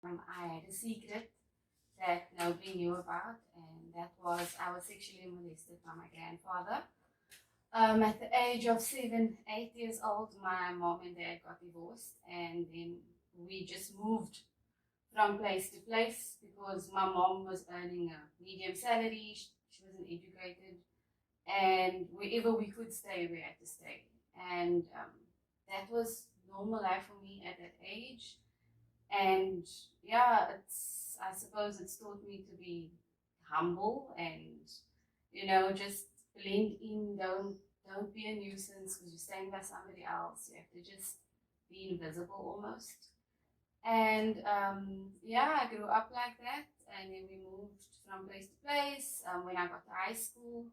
I had a secret that nobody knew about, and that was I was sexually molested by my grandfather. At the age of 7, 8 years old, my mom and dad got divorced, and then we just moved from place to place because my mom was earning a medium salary. She wasn't educated, and wherever we could stay, we had to stay. And that was normal life for me at that age. And yeah, I suppose it's taught me to be humble and just blend in. Don't be a nuisance because you're staying by somebody else. You have to just be invisible almost. And yeah, I grew up like that, and then we moved from place to place. When I got to high school,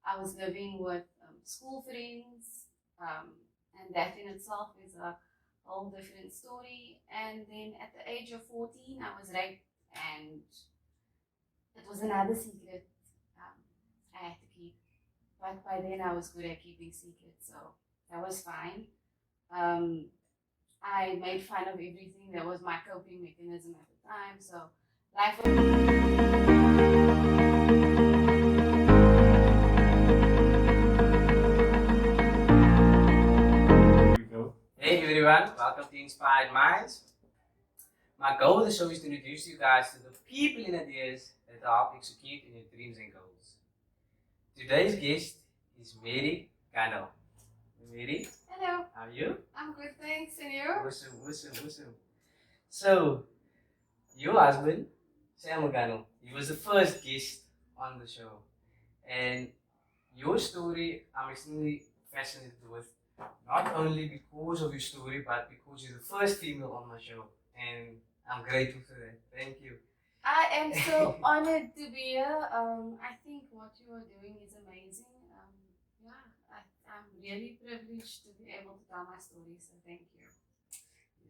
I was living with school friends, and that in itself is a whole different story. And then at the age of 14, I was raped, and it was another secret I had to keep. But by then, I was good at keeping secrets, so that was fine. Um, I made fun of everything. That was my coping mechanism at the time. So life Here we go. Hey everyone, welcome to Inspired Minds. My goal of the show is to introduce you guys to the people and ideas that help execute in your dreams and goals. Today's guest is Mary Gunnel. Mary, Hello, how are you? I'm good, thanks. And you? Awesome. So, your husband, Samuel Gunnel, he was the first guest on the show. And your story, I'm extremely fascinated with, not only because of your story, but because you're the first female on my show. And I'm grateful for that. Thank you. I am so honored to be here. I think what you are doing is amazing. Yeah, I'm really privileged to be able to tell my story, so thank you.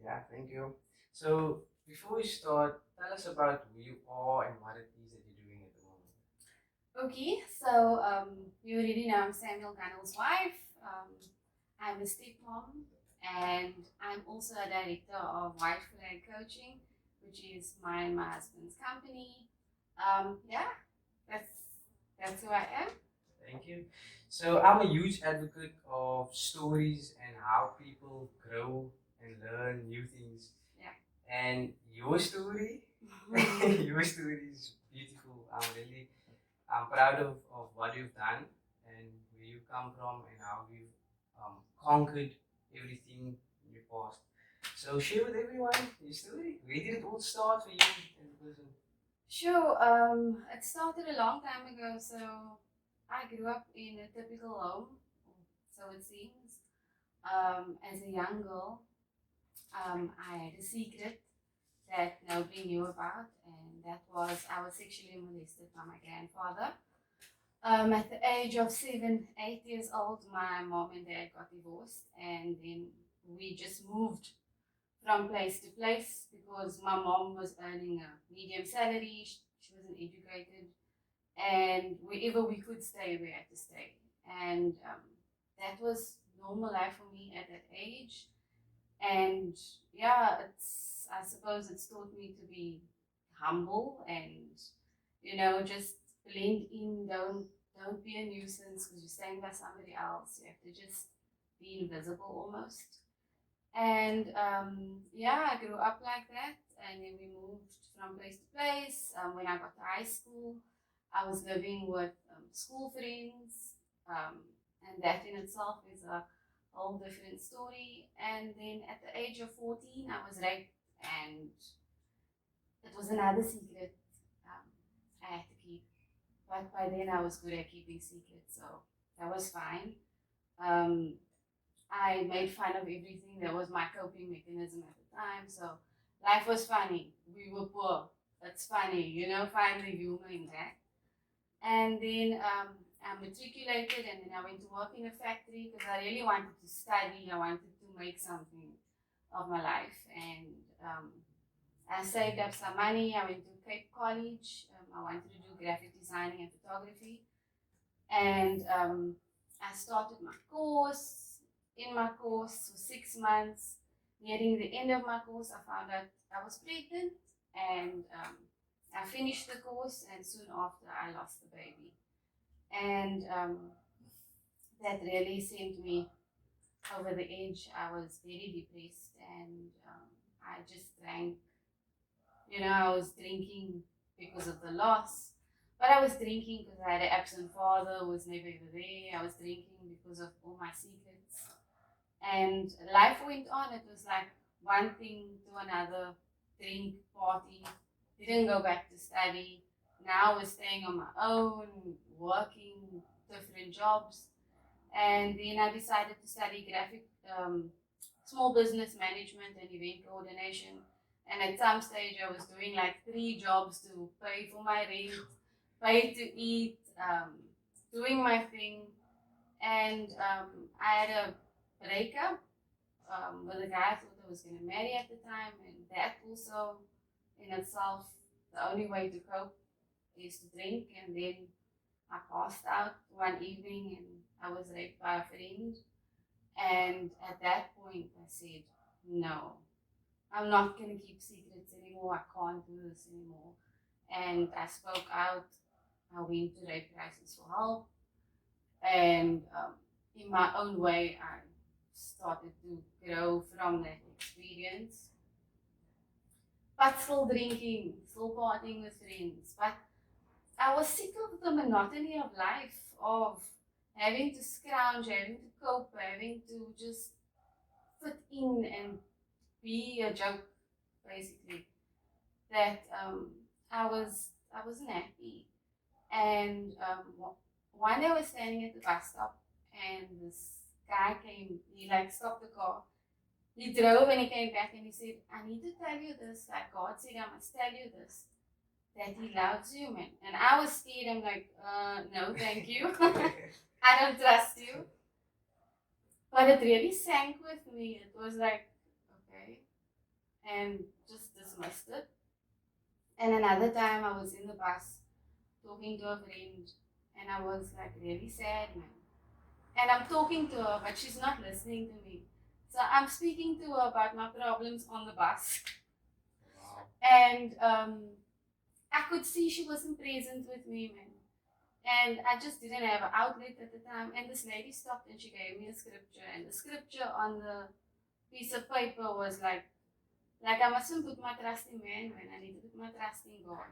Yeah, thank you. So, before we start, tell us about who you are and what it is that you're doing at the moment. Okay, so you already know I'm Samuel Gunnel's wife. I'm a stepmom, and I'm also a director of White Flag Coaching, which is my and my husband's company. Yeah, that's who I am. Thank you. So, I'm a huge advocate of stories and how people grow and learn new things. Yeah. And your story, your story is beautiful. I'm proud of what you've done and where you come from and how you've conquered everything in your past. So share with everyone your story. Where did it all start for you as a person? Sure. It started a long time ago. So I grew up in a typical home, so it seems. As a young girl, I had a secret that nobody knew about, and that was I was sexually molested by my grandfather. At the age of 7, 8 years old, my mom and dad got divorced, and then we just moved from place to place because my mom was earning a medium salary. She wasn't educated, and wherever we could stay, we had to stay. And that was normal life for me at that age. And yeah, I suppose it's taught me to be humble and just blend in. Don't be a nuisance because you're staying by somebody else. You have to just be invisible almost. And yeah, I grew up like that, and then we moved from place to place. When I got to high school, I was living with school friends, and that in itself is a whole different story. And then at the age of 14, I was raped, and it was another secret I had to keep. But by then, I was good at keeping secrets, so that was fine. Um, I made fun of everything. That was my coping mechanism at the time. So life was funny. We were poor. That's funny, find the humor in that. And then I matriculated, and then I went to work in a factory because I really wanted to study. I wanted to make something of my life. And I saved up some money. I went to Cape College. I wanted to do graphic designing and photography. And I started my course. In my course for 6 months, nearing the end of my course, I found out I was pregnant. and I finished the course, and soon after I lost the baby. And that really sent me over the edge. I was very depressed, and I just drank. I was drinking because of the loss, but I was drinking because I had an absent father who was never ever there. I was drinking because of all my secrets. And life went on. It was like one thing to another, drink, party, didn't go back to study. Now I was staying on my own, working different jobs. And then I decided to study small business management and event coordination. And at some stage, I was doing like 3 jobs to pay for my rent, pay to eat, doing my thing. And I had a breakup with a guy I thought I was going to marry at the time. And that also, in itself, the only way to cope is to drink. And then I passed out one evening and I was raped by a friend. And at that point, I said, no, I'm not going to keep secrets anymore. I can't do this anymore. And I spoke out. I went to Rape Crisis for help. And in my own way, I started to grow from that experience. But still drinking, still partying with friends. But I was sick of the monotony of life, of having to scrounge, having to cope, having to just fit in and be a joke, basically. That I wasn't happy. And one day I was standing at the bus stop, and this guy came. He like stopped the car. He drove and he came back and he said, "I need to tell you this. Like God said, I must tell you this. That He loves you, man." And I was scared. I'm like, no, thank you. I don't trust you. But it really sank with me. It was like, okay, and just dismissed it. And another time I was in the bus talking to a friend, and I was like really sad, man. And I'm talking to her, but she's not listening to me. So I'm speaking to her about my problems on the bus. Wow. And I could see she wasn't present with me, man. And I just didn't have an outlet at the time. And this lady stopped and she gave me a scripture. And the scripture on the piece of paper was like I mustn't put my trust in man, I need to put my trust in God.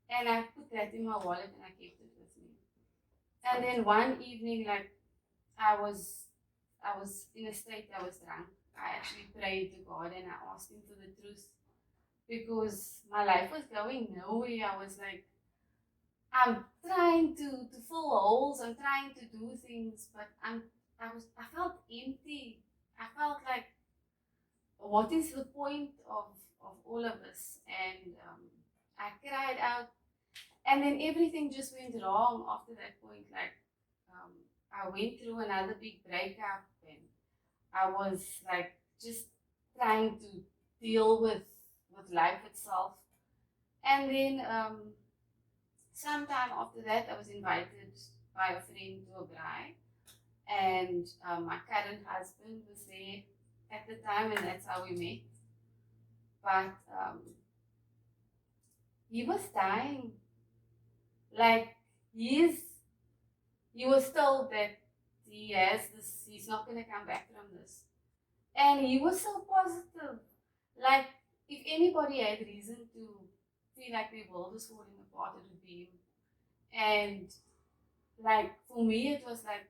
And I put that in my wallet and I kept it with me. And then one evening, like I was in a state, I was drunk. I actually prayed to God and I asked Him for the truth because my life was going nowhere. I was like, I'm trying to fill holes. I'm trying to do things, but I felt empty. I felt like, what is the point of all of this? And I cried out, and then everything just went wrong after that point. Like I went through another big breakup, and I was like just trying to deal with life itself. And then sometime after that, I was invited by a friend to a bride, and my current husband was there at the time, and that's how we met. But he was dying. Like he was told that he has this, he's not going to come back from this. And he was so positive. Like, if anybody had reason to feel like their world was falling apart, it would be him. And, like, for me, it was like,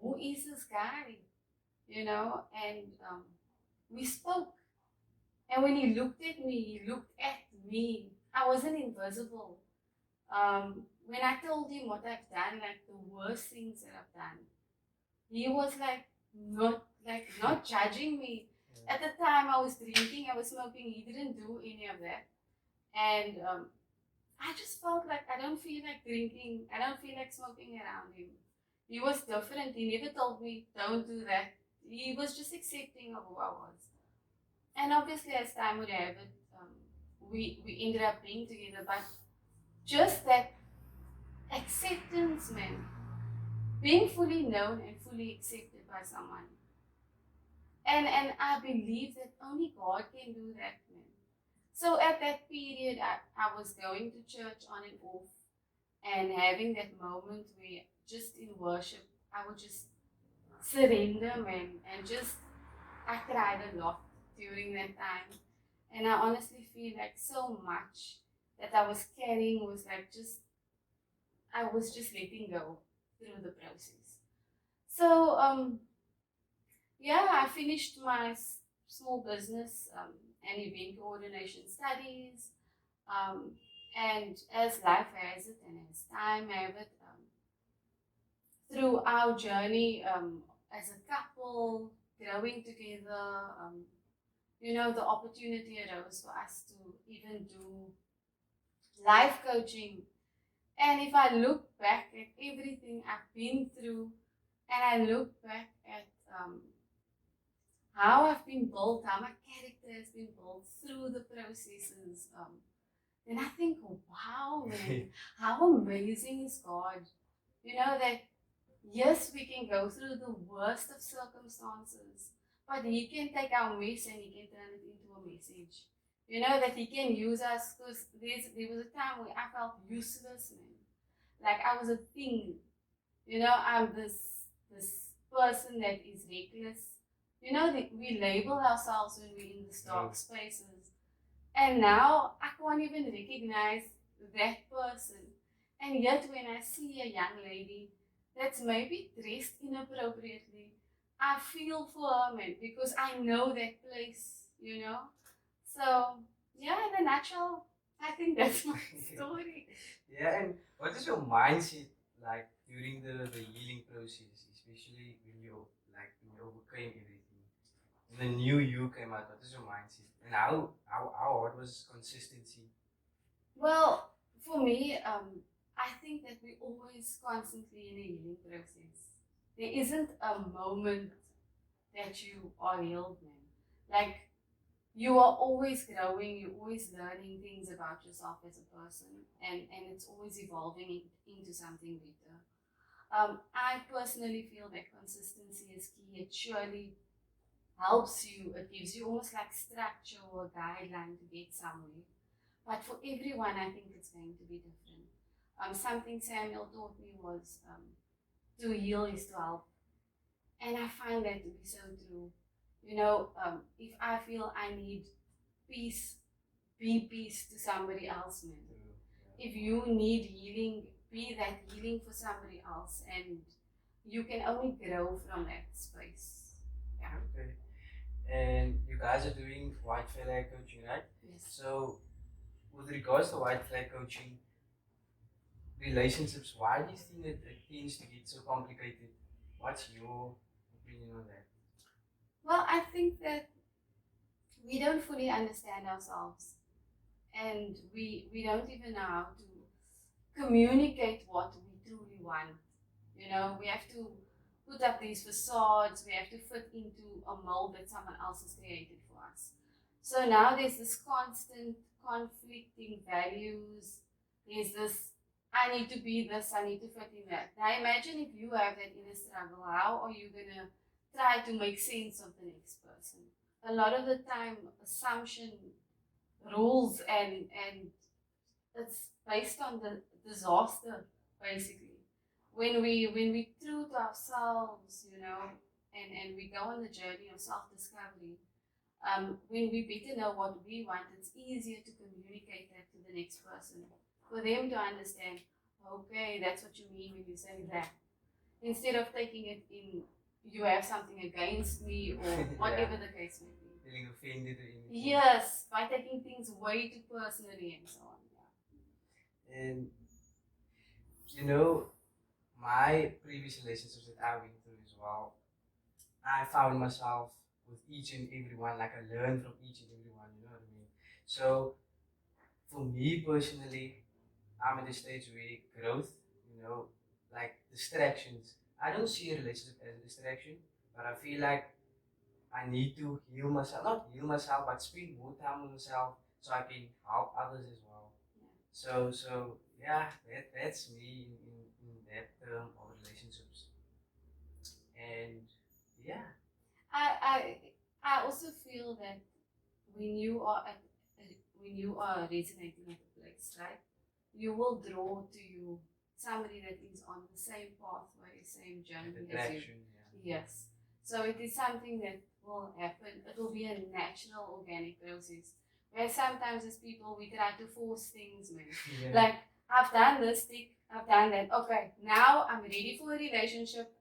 who is this guy? And we spoke. And when he looked at me, he looked at me. I wasn't invisible. When I told him what I've done, like the worst things that I've done, he was like not judging me. At the time, I was drinking, I was smoking. He didn't do any of that, and I just felt like I don't feel like drinking. I don't feel like smoking around him. He was different. He never told me don't do that. He was just accepting of who I was, and obviously, as time would have it, we ended up being together. But just that acceptance, man, being fully known and fully accepted by someone. And I believe that only God can do that, man. So at that period, I was going to church on and off and having that moment where just in worship, I would just surrender, man, and just, I cried a lot during that time. And I honestly feel like so much that I was carrying was like just, I was just letting go through the process. So, yeah, I finished my small business and event coordination studies. Um, and as life has it and as time have it, through our journey as a couple, growing together, the opportunity arose for us to even do life coaching. And if I look back at everything I've been through, and I look back at how I've been built, how my character has been built through the processes, then I think, wow, man, how amazing is God? That yes, we can go through the worst of circumstances, but He can take our mess and He can turn it into a message. That He can use us, because there was a time where I felt useless, man. Like I was a thing. I'm this person that is reckless. That we label ourselves when we're in these dark spaces. And now I can't even recognize that person. And yet, when I see a young lady that's maybe dressed inappropriately, I feel for her, man, because I know that place. So, yeah, in a nutshell, I think that's my story. Yeah, and what is your mindset like during the healing process, especially when you overcame everything? And the new you came out, what is your mindset? And how hard was consistency? Well, for me, I think that we're always constantly in a healing process. There isn't a moment that you are healed, man. Like, you are always growing, you're always learning things about yourself as a person, and it's always evolving into something better. I personally feel that consistency is key. It surely helps you, it gives you almost like structure or a guideline to get somewhere. But for everyone, I think it's going to be different. Something Samuel taught me was to heal is to help. And I find that to be so true. If I feel I need peace, be peace to somebody else, man. If you need healing, be that healing for somebody else. And you can only grow from that space. Yeah. Okay. And you guys are doing white flag coaching, right? Yes. So, with regards to white flag coaching, relationships, why do you think it tends to get so complicated? What's your opinion on that? Well, I think that we don't fully understand ourselves, and we don't even know how to communicate what we truly want. We have to put up these facades, we have to fit into a mold that someone else has created for us. So now there's this constant conflicting values. There's this, I need to be this, I need to fit in that. Now imagine if you have that inner struggle, how are you gonna try to make sense of the next person? A lot of the time assumption rules, and it's based on the disaster, basically. When we true to ourselves, and we go on the journey of self-discovery, when we better know what we want, it's easier to communicate that to the next person, for them to understand, okay, that's what you mean when you say that, instead of taking it in, you have something against me, or whatever the case may be. Feeling offended or anything. Yes, by taking things way too personally and so on. Yeah. And my previous relationships that I went through as well, I found myself with each and every one, like I learned from each and every one, you know what I mean? So for me personally, I'm at a stage where growth, like distractions, I don't see a relationship as a distraction, but I feel like I need to heal myself, not heal myself, but spend more time with myself so I can help others as well. So yeah, that's me in that term of relationships. And yeah. I I also feel that when you are at when you are resonating at a place, right? You will draw to you somebody that is on the same pathway, same journey as you. Attraction, yeah. Yes. So it is something that will happen. It will be a natural, organic process. Where sometimes as people we try to force things, man. Yeah. Like I've done this thing, I've done that. Okay, now I'm ready for a relationship.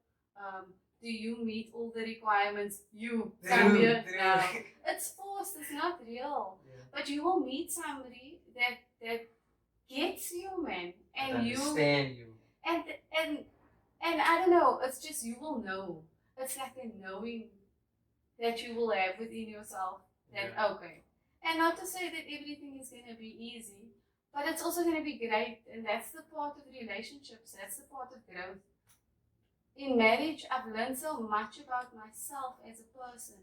Do you meet all the requirements? You come here now. It's forced. It's not real. Yeah. But you will meet somebody that gets you, man, and That you understand you. And I don't know. It's just you will know. It's like a knowing that you will have within yourself. That okay, and not to say that everything is gonna be easy, but it's also gonna be great, and that's the part of relationships. That's the part of growth. In marriage, I've learned so much about myself as a person,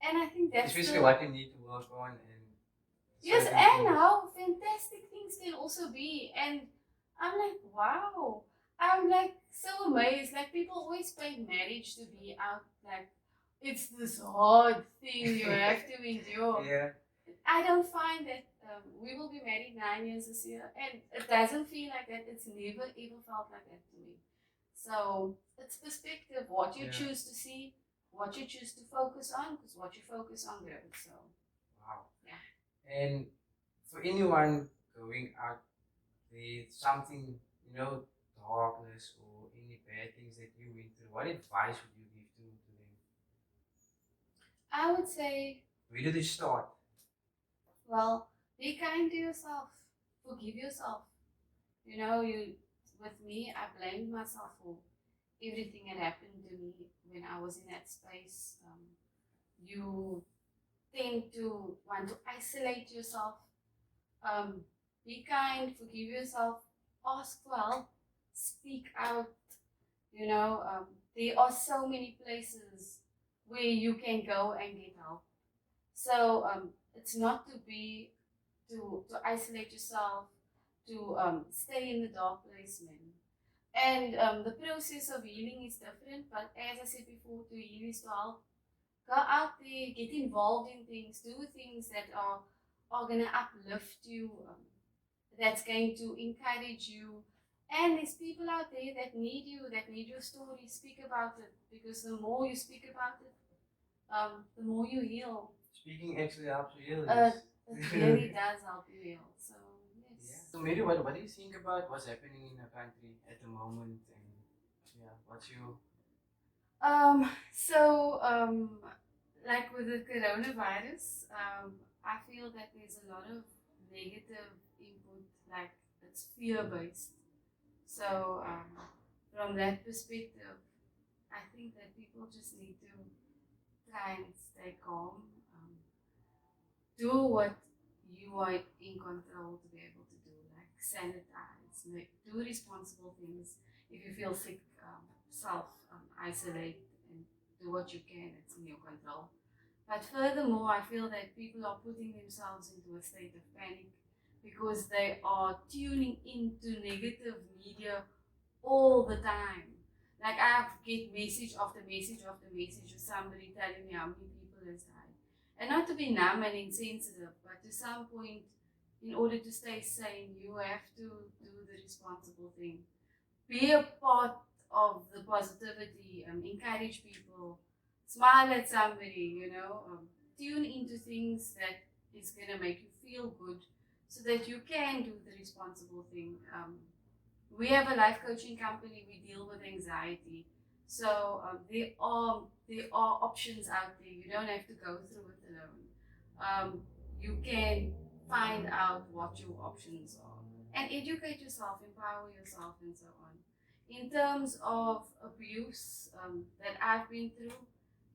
and I think that's especially what you need to work on and yes, certain and things. how fantastic things can also be. And I'm like, wow. I'm like so amazed. Like people always paint marriage to be out like it's this hard thing you have to endure. Yeah. I don't find that we will be married 9 years this year, and it doesn't feel like that. It's never ever felt like that to me. So it's perspective, what you choose to see, what you choose to focus on, because what you focus on grows. So wow. Yeah. And for anyone going out there, something, darkness or any bad things that you went through, what advice would you give to them? I would say, Where do they start? well, be kind to yourself. Forgive yourself. With me, I blamed myself for everything that happened to me when I was in that space. You tend to want to isolate yourself. Be kind, forgive yourself, ask for help, speak out. There are so many places where you can go and get help. So it's not to isolate yourself, to stay in the dark place, man. And the process of healing is different, but as I said before, to heal is to help. Go out there, get involved in things, do things that are gonna uplift you, that's going to encourage you. And there's people out there that need you, that need your story. Speak about it, because the more you speak about it, the more you heal. Speaking actually helps you heal. It really does help you heal. So yes. Yeah. So Mary, what do you think about what's happening in the country at the moment? And yeah, what's your Like with the coronavirus, I feel that there's a lot of negative input, like it's fear based. So from that perspective, I think that people just need to try and stay calm. Do what you are in control to be able to do, like sanitize, do responsible things. If you feel sick, self isolate and do what you can. It's in your control. But furthermore, I feel that people are putting themselves into a state of panic because they are tuning into negative media all the time. Like I get message after message after message of somebody telling me how many people has died. And not to be numb and insensitive, but to some point, in order to stay sane, you have to do the responsible thing. Be a part of the positivity, encourage people, smile at somebody, tune into things that is going to make you feel good so that you can do the responsible thing. We have a life coaching company. We deal with anxiety, so there are options out there. You don't have to go through it alone. You can find out what your options are and educate yourself, empower yourself, and so on. In terms of abuse that I've been through,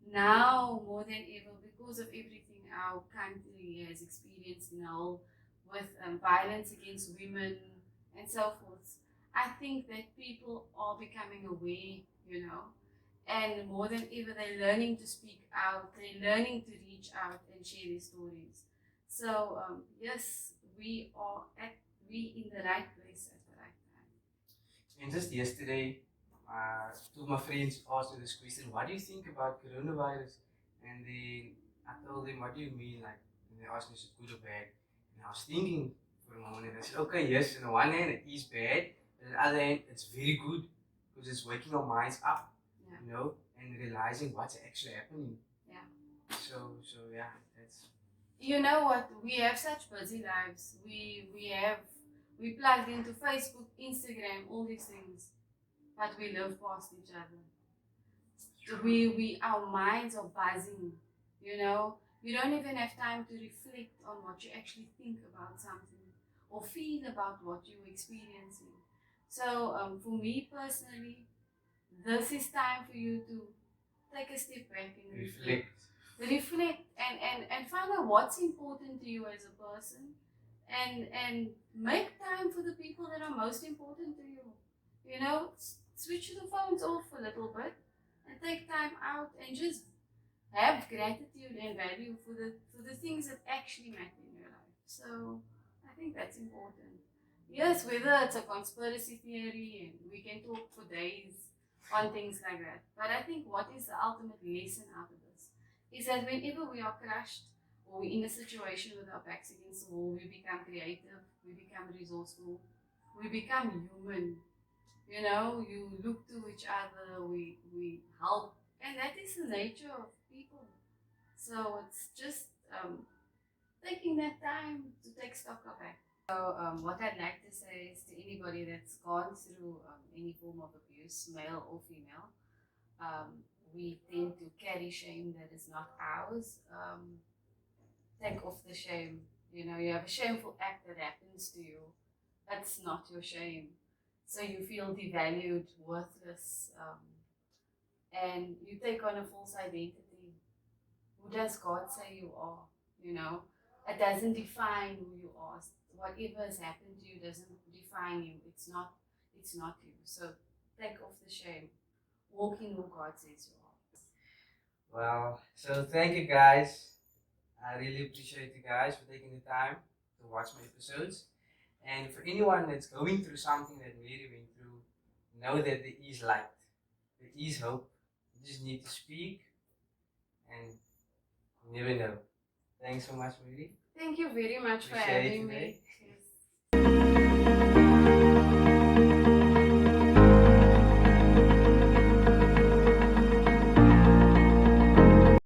now more than ever, because of everything our country has experienced now with violence against women and so forth, I think that people are becoming aware, and more than ever, they're learning to speak out, they're learning to reach out and share their stories. So, yes, we in the right place at the right time. And just yesterday, two of my friends asked me this question: what do you think about coronavirus? And then I told them, what do you mean? Like, and they asked me, is it good or bad? And I was thinking for a moment, and I said, okay, yes, on the one hand, it is bad, but on the other hand, it's very good because it's waking our minds up, you know, and realizing what's actually happening. Yeah. So yeah, that's. You know what? We have such busy lives. We plugged into Facebook, Instagram, all these things, but we live past each other. Our minds are buzzing. You know, you don't even have time to reflect on what you actually think about something or feel about what you're experiencing. So, for me personally, this is time for you to take a step back and reflect and find out what's important to you as a person, and make time for the people that are most important to you. You know, switch the phones off a little bit and take time out and just have gratitude and value for the things that actually matter in your life. So I think that's important. Yes, whether it's a conspiracy theory, and we can talk for days on things like that. But I think what is the ultimate lesson out of this is that whenever we are crushed or we're in a situation with our backs against the wall, we become creative, we become resourceful, we become human. You know, you look to each other, we help, and that is the nature of people. So it's just taking that time to take stock of it. So what I'd like to say is to anybody that's gone through any form of abuse, male or female, we tend to carry shame that is not ours. Take off the shame. You know, you have a shameful act that happens to you. That's not your shame. So you feel devalued, worthless, and you take on a false identity. Who does God say you are? You know, it doesn't define who you are. Whatever has happened to you doesn't define you. It's not. It's not you. So take off the shame. Walk in who God says you are. Well, so thank you guys. I really appreciate you guys for taking the time to watch my episodes. And for anyone that's going through something that Mary went through, know that there is light, there is hope. You just need to speak, and you never know. Thanks so much, Mary. Thank you very much for Appreciate having today. me.